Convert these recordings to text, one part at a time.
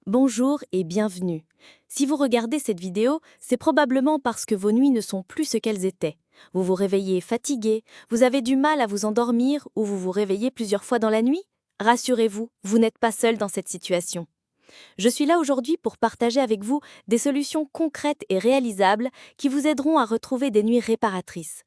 Bonjour et bienvenue. Si vous regardez cette vidéo, c'est probablement parce que vos nuits ne sont plus ce qu'elles étaient. Vous vous réveillez fatigué, vous avez du mal à vous endormir ou vous vous réveillez plusieurs fois dans la nuit? Rassurez-vous, vous n'êtes pas seul dans cette situation. Je suis là aujourd'hui pour partager avec vous des solutions concrètes et réalisables qui vous aideront à retrouver des nuits réparatrices.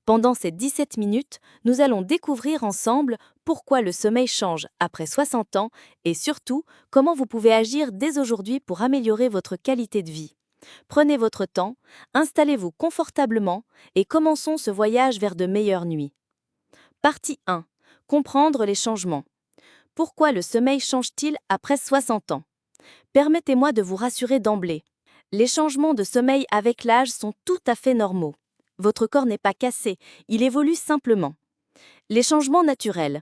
Pendant ces 17 minutes, nous allons découvrir ensemble pourquoi le sommeil change après 60 ans et surtout comment vous pouvez agir dès aujourd'hui pour améliorer votre qualité de vie. Prenez votre temps, installez-vous confortablement et commençons ce voyage vers de meilleures nuits. Partie 1. Comprendre les changements. Pourquoi le sommeil change-t-il après 60 ans? Permettez-moi de vous rassurer d'emblée. Les changements de sommeil avec l'âge sont tout à fait normaux. Votre corps n'est pas cassé, il évolue simplement. Les changements naturels.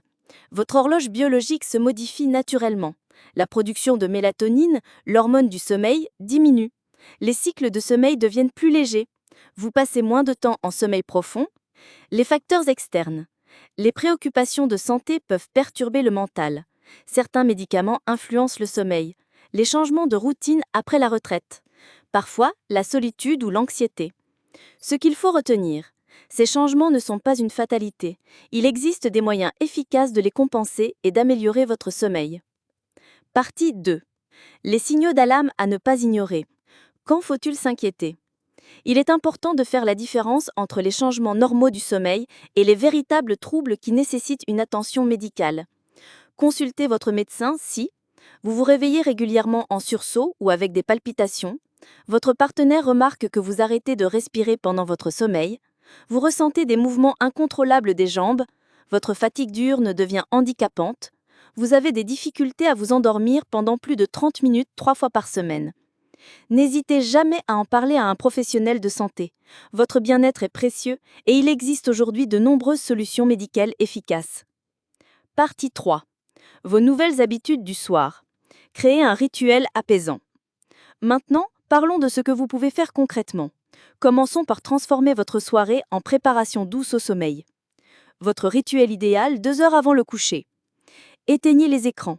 Votre horloge biologique se modifie naturellement. La production de mélatonine, l'hormone du sommeil, diminue. Les cycles de sommeil deviennent plus légers. Vous passez moins de temps en sommeil profond. Les facteurs externes. Les préoccupations de santé peuvent perturber le mental. Certains médicaments influencent le sommeil. Les changements de routine après la retraite. Parfois, la solitude ou l'anxiété. Ce qu'il faut retenir, ces changements ne sont pas une fatalité. Il existe des moyens efficaces de les compenser et d'améliorer votre sommeil. Partie 2. Les signaux d'alarme à ne pas ignorer. Quand faut-il s'inquiéter? Il est important de faire la différence entre les changements normaux du sommeil et les véritables troubles qui nécessitent une attention médicale. Consultez votre médecin si vous vous réveillez régulièrement en sursaut ou avec des palpitations, votre partenaire remarque que vous arrêtez de respirer pendant votre sommeil, vous ressentez des mouvements incontrôlables des jambes, votre fatigue diurne devient handicapante, vous avez des difficultés à vous endormir pendant plus de 30 minutes 3 fois par semaine. N'hésitez jamais à en parler à un professionnel de santé. Votre bien-être est précieux et il existe aujourd'hui de nombreuses solutions médicales efficaces. Partie 3. Vos nouvelles habitudes du soir. Créez un rituel apaisant. Maintenant, parlons de ce que vous pouvez faire concrètement. Commençons par transformer votre soirée en préparation douce au sommeil. Votre rituel idéal 2 heures avant le coucher. Éteignez les écrans.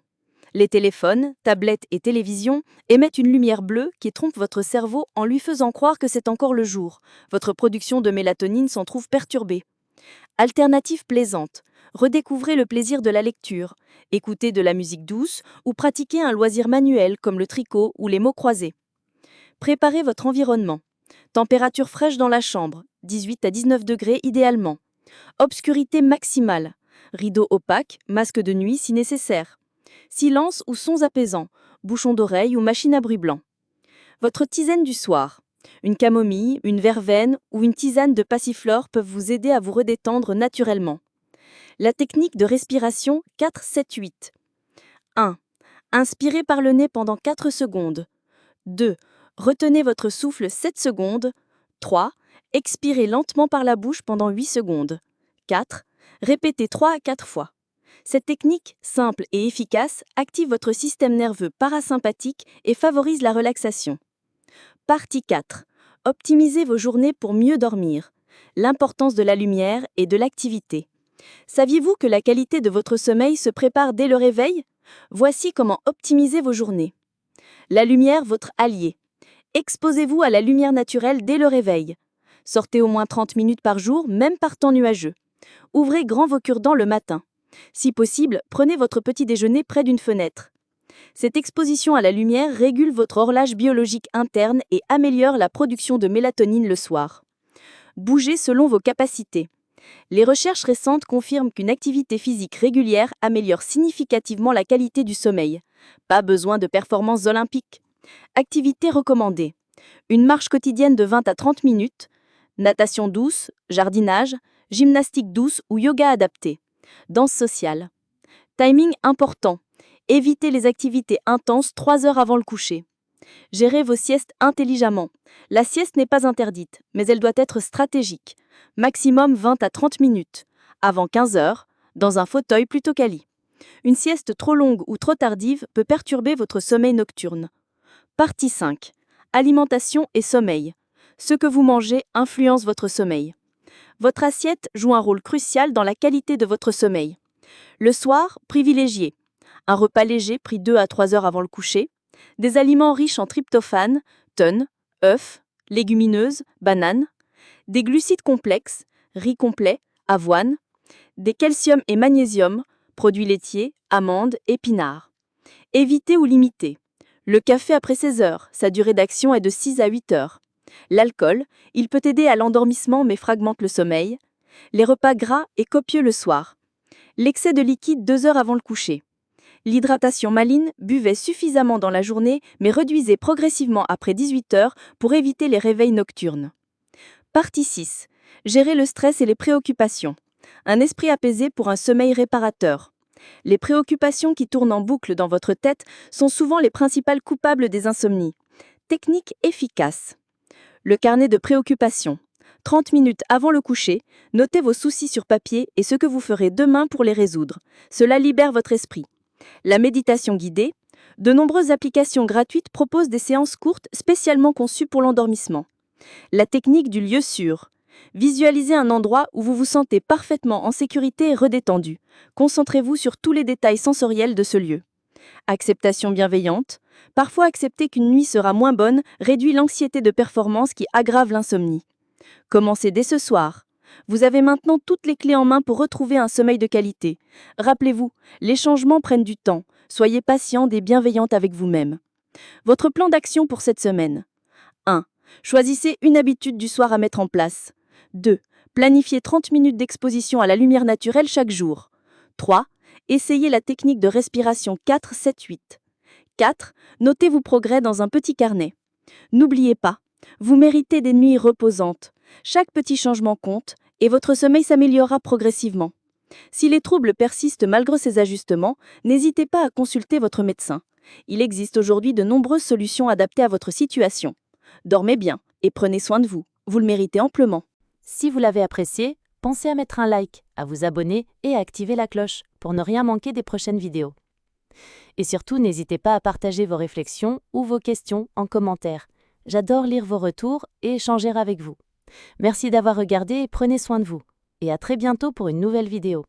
Les téléphones, tablettes et télévisions émettent une lumière bleue qui trompe votre cerveau en lui faisant croire que c'est encore le jour. Votre production de mélatonine s'en trouve perturbée. Alternative plaisante. Redécouvrez le plaisir de la lecture. Écoutez de la musique douce ou pratiquez un loisir manuel comme le tricot ou les mots croisés. Préparez votre environnement. Température fraîche dans la chambre, 18 à 19 degrés idéalement. Obscurité maximale. Rideaux opaques, masque de nuit si nécessaire. Silence ou sons apaisants, bouchon d'oreille ou machine à bruit blanc. Votre tisane du soir. Une camomille, une verveine ou une tisane de passiflore peuvent vous aider à vous redétendre naturellement. La technique de respiration 4-7-8. 1. Inspirez par le nez pendant 4 secondes. 2. Retenez votre souffle 7 secondes. 3. Expirez lentement par la bouche pendant 8 secondes. 4. Répétez 3 à 4 fois. Cette technique, simple et efficace, active votre système nerveux parasympathique et favorise la relaxation. Partie 4. Optimisez vos journées pour mieux dormir. L'importance de la lumière et de l'activité. Saviez-vous que la qualité de votre sommeil se prépare dès le réveil? Voici comment optimiser vos journées. La lumière, votre allié. Exposez-vous à la lumière naturelle dès le réveil. Sortez au moins 30 minutes par jour, même par temps nuageux. Ouvrez grand vos cure-dents le matin. Si possible, prenez votre petit déjeuner près d'une fenêtre. Cette exposition à la lumière régule votre horloge biologique interne et améliore la production de mélatonine le soir. Bougez selon vos capacités. Les recherches récentes confirment qu'une activité physique régulière améliore significativement la qualité du sommeil. Pas besoin de performances olympiques. Activités recommandées. Une marche quotidienne de 20 à 30 minutes, natation douce, jardinage, gymnastique douce ou yoga adapté. Danse sociale. Timing important. Évitez les activités intenses 3 heures avant le coucher. Gérez vos siestes intelligemment. La sieste n'est pas interdite, mais elle doit être stratégique. Maximum 20 à 30 minutes. Avant 15 heures, dans un fauteuil plutôt qu'à lit. Une sieste trop longue ou trop tardive peut perturber votre sommeil nocturne. Partie 5. Alimentation et sommeil. Ce que vous mangez influence votre sommeil. Votre assiette joue un rôle crucial dans la qualité de votre sommeil. Le soir, privilégiez un repas léger pris 2 à 3 heures avant le coucher, Des aliments riches en tryptophane, thon, œufs, légumineuses, bananes. Des glucides complexes, riz complet, avoine. Des calcium et magnésium, produits laitiers, amandes, épinards. Évitez ou limitez. Le café après 16 heures, sa durée d'action est de 6 à 8 heures. L'alcool, il peut aider à l'endormissement mais fragmente le sommeil. Les repas gras et copieux le soir. L'excès de liquide 2 heures avant le coucher. L'hydratation maligne, buvez suffisamment dans la journée mais réduisez progressivement après 18 heures pour éviter les réveils nocturnes. Partie 6. Gérer le stress et les préoccupations. Un esprit apaisé pour un sommeil réparateur. Les préoccupations qui tournent en boucle dans votre tête sont souvent les principales coupables des insomnies. Technique efficace. Le carnet de préoccupations. 30 minutes avant le coucher, notez vos soucis sur papier et ce que vous ferez demain pour les résoudre. Cela libère votre esprit. La méditation guidée. De nombreuses applications gratuites proposent des séances courtes spécialement conçues pour l'endormissement. La technique du lieu sûr. Visualisez un endroit où vous vous sentez parfaitement en sécurité et redétendu. Concentrez-vous sur tous les détails sensoriels de ce lieu. Acceptation bienveillante. Parfois accepter qu'une nuit sera moins bonne réduit l'anxiété de performance qui aggrave l'insomnie. Commencez dès ce soir. Vous avez maintenant toutes les clés en main pour retrouver un sommeil de qualité. Rappelez-vous, les changements prennent du temps. Soyez patiente et bienveillante avec vous-même. Votre plan d'action pour cette semaine. 1. Choisissez une habitude du soir à mettre en place. 2. Planifiez 30 minutes d'exposition à la lumière naturelle chaque jour. 3. Essayez la technique de respiration 4-7-8. 4. Notez vos progrès dans un petit carnet. N'oubliez pas, vous méritez des nuits reposantes. Chaque petit changement compte et votre sommeil s'améliorera progressivement. Si les troubles persistent malgré ces ajustements, n'hésitez pas à consulter votre médecin. Il existe aujourd'hui de nombreuses solutions adaptées à votre situation. Dormez bien et prenez soin de vous. Vous le méritez amplement. Si vous l'avez apprécié, pensez à mettre un like, à vous abonner et à activer la cloche pour ne rien manquer des prochaines vidéos. Et surtout, n'hésitez pas à partager vos réflexions ou vos questions en commentaire. J'adore lire vos retours et échanger avec vous. Merci d'avoir regardé et prenez soin de vous. Et à très bientôt pour une nouvelle vidéo.